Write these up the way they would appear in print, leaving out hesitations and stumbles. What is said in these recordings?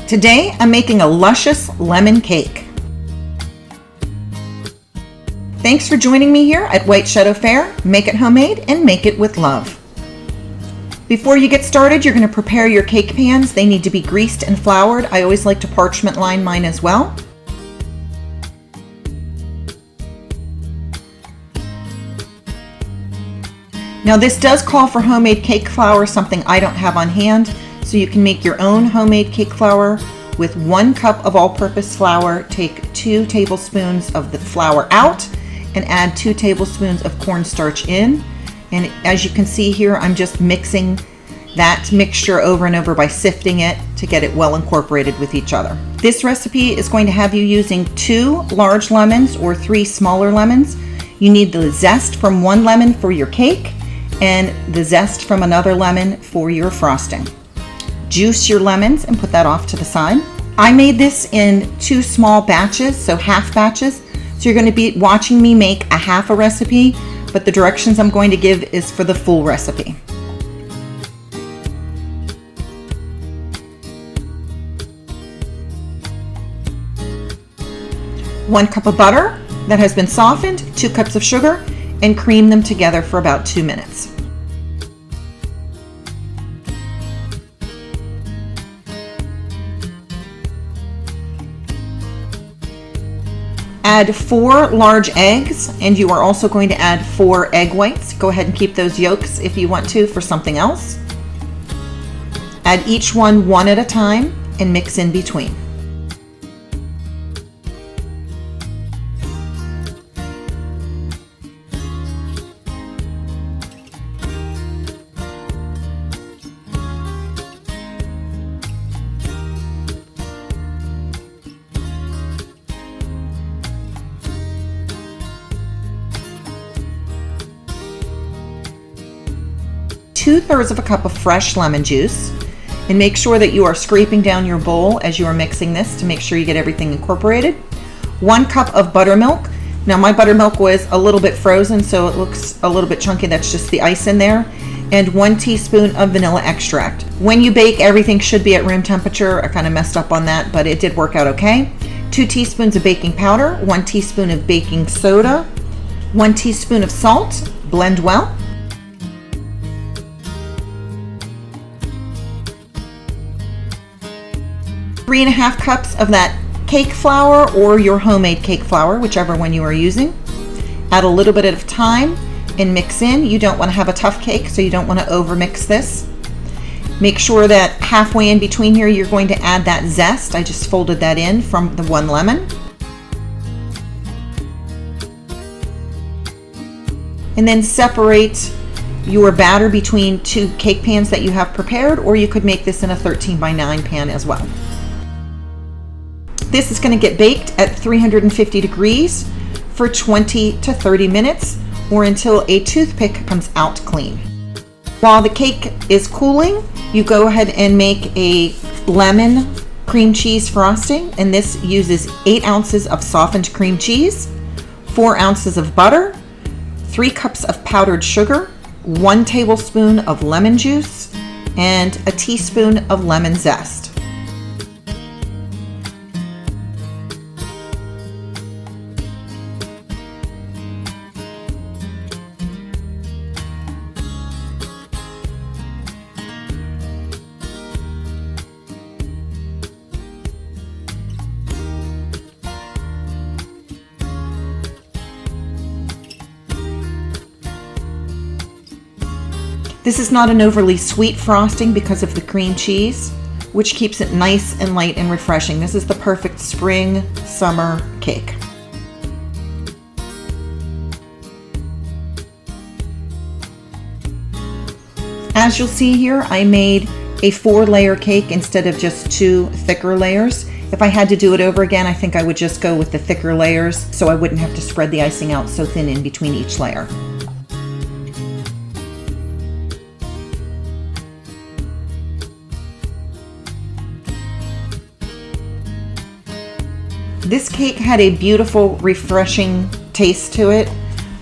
Today I'm making a luscious lemon cake. Thanks for joining me here at White Shadow Fair. Make it homemade and make it with love. Before you get started, you're going to prepare your cake pans. They need to be greased and floured. I always like to parchment line mine as well. Now this does call for homemade cake flour, something I don't have on hand, so you can make your own homemade cake flour. With 1 cup of all-purpose flour, take 2 tablespoons of the flour out and add 2 tablespoons of cornstarch in. And as you can see here, I'm just mixing that mixture over and over by sifting it to get it well incorporated with each other. This recipe is going to have you using 2 large lemons or 3 smaller lemons. You need the zest from 1 lemon for your cake and the zest from another lemon for your frosting. Juice your lemons and put that off to the side. I made this in 2 small batches, so half batches. So you're going to be watching me make a half a recipe, but the directions I'm going to give is for the full recipe. 1 cup of butter that has been softened, 2 cups of sugar, and cream them together for about 2 minutes. Add 4 large eggs, and you are also going to add 4 egg whites. Go ahead and keep those yolks if you want to for something else. Add each one at a time and mix in between. Two-thirds of a cup of fresh lemon juice, and make sure that you are scraping down your bowl as you are mixing this to make sure you get everything incorporated. 1 cup of buttermilk. Now my buttermilk was a little bit frozen, so it looks a little bit chunky. That's just the ice in there. And 1 teaspoon of vanilla extract. When you bake, everything should be at room temperature. I kind of messed up on that, but it did work out okay. 2 teaspoons of baking powder, 1 teaspoon of baking soda, 1 teaspoon of salt. Blend well. 3.5 cups of that cake flour or your homemade cake flour, whichever one you are using. Add a little bit at a time and mix in. You don't want to have a tough cake, so you don't want to over mix this. Make sure that halfway in between here you're going to add that zest. I just folded that in from the 1 lemon. And then separate your batter between 2 cake pans that you have prepared, or you could make this in a 13x9 pan as well. This is going to get baked at 350 degrees for 20 to 30 minutes or until a toothpick comes out clean. While the cake is cooling, you go ahead and make a lemon cream cheese frosting, and this uses 8 ounces of softened cream cheese, 4 ounces of butter, 3 cups of powdered sugar, 1 tablespoon of lemon juice, and a teaspoon of lemon zest. This is not an overly sweet frosting because of the cream cheese, which keeps it nice and light and refreshing. This is the perfect spring, summer cake. As you'll see here, I made a 4-layer cake instead of just 2 thicker layers. If I had to do it over again, I think I would just go with the thicker layers so I wouldn't have to spread the icing out so thin in between each layer. This cake had a beautiful, refreshing taste to it.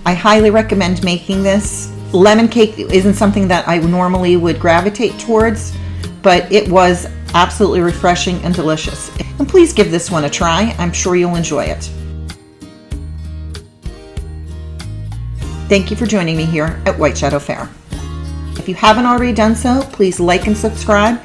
I highly recommend making this. Lemon cake isn't something that I normally would gravitate towards, but it was Absolutely refreshing and delicious. And please give this one a try. I'm sure you'll enjoy it. Thank you for joining me here at White Shadow Fare. If you haven't already done so, please like and subscribe